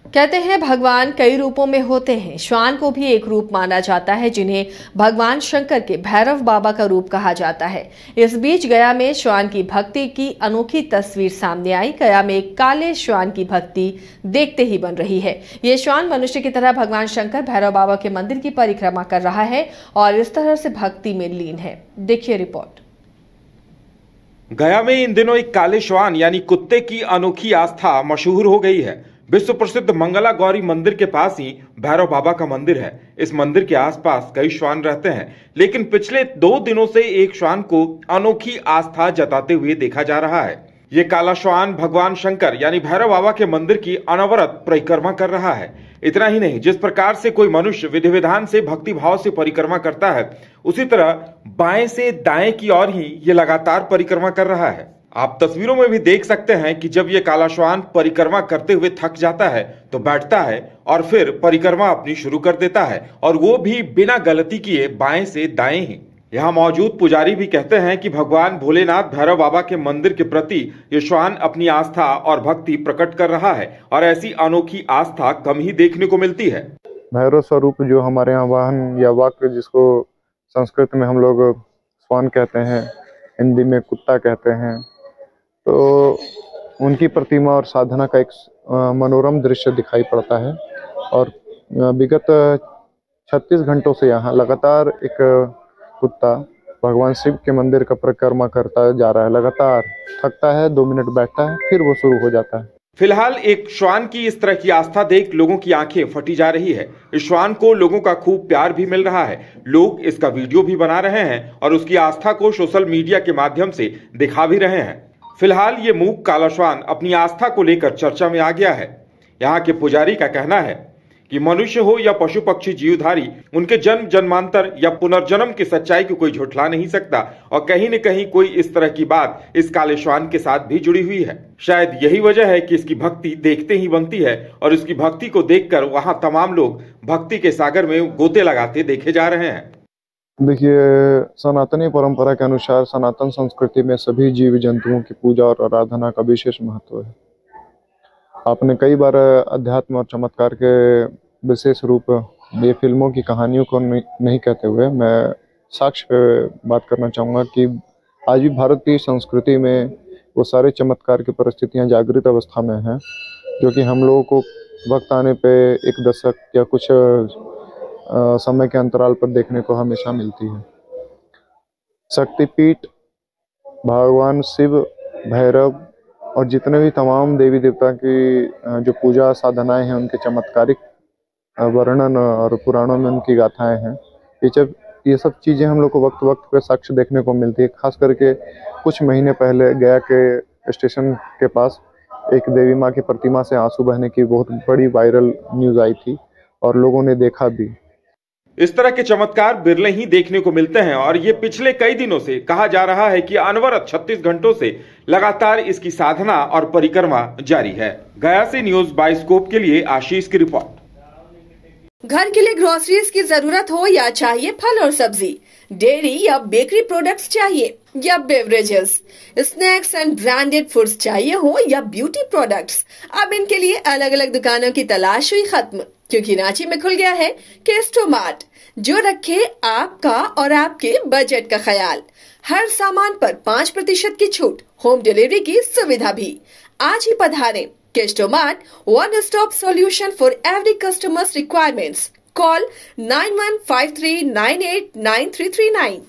कहते हैं भगवान कई रूपों में होते हैं। श्वान को भी एक रूप माना जाता है, जिन्हें भगवान शंकर के भैरव बाबा का रूप कहा जाता है। इस बीच गया में श्वान की भक्ति की अनोखी तस्वीर सामने आई। गया में एक काले श्वान की भक्ति देखते ही बन रही है। ये श्वान मनुष्य की तरह भगवान शंकर भैरव बाबा के मंदिर की परिक्रमा कर रहा है और इस तरह से भक्ति में लीन है। देखिए रिपोर्ट। गया में इन दिनों एक काले श्वान यानी कुत्ते की अनोखी आस्था मशहूर हो गई है। विश्व प्रसिद्ध मंगला गौरी मंदिर के पास ही भैरव बाबा का मंदिर है। इस मंदिर के आसपास कई श्वान रहते हैं, लेकिन पिछले 2 दिनों से एक श्वान को अनोखी आस्था जताते हुए देखा जा रहा है। ये काला श्वान भगवान शंकर यानी भैरव बाबा के मंदिर की अनवरत परिक्रमा कर रहा है। इतना ही नहीं, जिस प्रकार से कोई मनुष्य विधि विधान से भक्ति भाव से परिक्रमा करता है, उसी तरह बाएं से दाएं की ओर ही ये लगातार परिक्रमा कर रहा है। आप तस्वीरों में भी देख सकते हैं कि जब ये काला श्वान परिक्रमा करते हुए थक जाता है तो बैठता है और फिर परिक्रमा अपनी शुरू कर देता है, और वो भी बिना गलती किए बाएं से दाएं ही। यहाँ मौजूद पुजारी भी कहते हैं कि भगवान भोलेनाथ भैरव बाबा के मंदिर के प्रति ये श्वान अपनी आस्था और भक्ति प्रकट कर रहा है, और ऐसी अनोखी आस्था कम ही देखने को मिलती है। भैरव स्वरूप जो हमारे यहाँ वाहन या वाक्य, जिसको संस्कृत में हम लोग श्वान कहते हैं, हिंदी में कुत्ता कहते हैं, तो उनकी प्रतिमा और साधना का एक मनोरम दृश्य दिखाई पड़ता है। और विगत 36 घंटों से यहाँ लगातार एक कुत्ता भगवान शिव के मंदिर का परिक्रमा करता जा रहा है। लगातार थकता है, 2 मिनट बैठता है, फिर वो शुरू हो जाता है। फिलहाल एक श्वान की इस तरह की आस्था देख लोगों की आंखें फटी जा रही है। इस श्वान को लोगों का खूब प्यार भी मिल रहा है। लोग इसका वीडियो भी बना रहे हैं और उसकी आस्था को सोशल मीडिया के माध्यम से दिखा भी रहे हैं। फिलहाल ये मूक काला श्वान अपनी आस्था को लेकर चर्चा में आ गया है। यहाँ के पुजारी का कहना है कि मनुष्य हो या पशु पक्षी जीवधारी, उनके जन्म जन्मांतर या पुनर्जन्म की सच्चाई को कोई झुठला नहीं सकता, और कहीं न कहीं कोई इस तरह की बात इस काले श्वान के साथ भी जुड़ी हुई है। शायद यही वजह है कि इसकी भक्ति देखते ही बनती है, और इसकी भक्ति को देखकर वहां तमाम लोग भक्ति के सागर में गोते लगाते देखे जा रहे हैं। देखिए, सनातनी परंपरा के अनुसार सनातन संस्कृति में सभी जीव जंतुओं की पूजा और आराधना का विशेष महत्व है। आपने कई बार अध्यात्म और चमत्कार के विशेष रूप, ये फिल्मों की कहानियों को नहीं कहते हुए मैं साक्ष्य पे बात करना चाहूँगा कि आज भी भारतीय संस्कृति में वो सारे चमत्कार की परिस्थितियाँ जागृत अवस्था में हैं, जो कि हम लोगों को वक्त आने पे 1 दशक या कुछ समय के अंतराल पर देखने को हमेशा मिलती है। शक्तिपीठ, भगवान शिव, भैरव और जितने भी तमाम देवी देवता की जो पूजा साधनाएं हैं, उनके चमत्कारिक वर्णन और पुराणों में उनकी गाथाएं हैं। ये सब चीज़ें हम लोग को वक्त वक्त पे साक्ष्य देखने को मिलती है। खास करके कुछ महीने पहले गया के स्टेशन के पास एक देवी माँ की प्रतिमा से आंसू बहने की बहुत बड़ी वायरल न्यूज़ आई थी, और लोगों ने देखा भी। इस तरह के चमत्कार बिरले ही देखने को मिलते हैं, और ये पिछले कई दिनों से कहा जा रहा है कि अनवरत 36 घंटों से लगातार इसकी साधना और परिक्रमा जारी है। गया से न्यूज बाइस्कोप के लिए आशीष की रिपोर्ट। घर के लिए ग्रोसरीज की जरूरत हो या चाहिए फल और सब्जी, डेयरी या बेकरी प्रोडक्ट्स चाहिए या beverages, snacks and branded foods चाहिए हो या ब्यूटी प्रोडक्ट्स, अब इनके लिए अलग अलग दुकानों की तलाश हुई खत्म, क्योंकि रांची में खुल गया है केस्टोमार्ट, जो रखे आपका और आपके बजट का ख्याल। हर सामान पर 5% की छूट, होम डिलीवरी की सुविधा भी। आज ही पधारें। केस्टोमार्ट, one stop solution for every customer's requirements. Call 9153989339.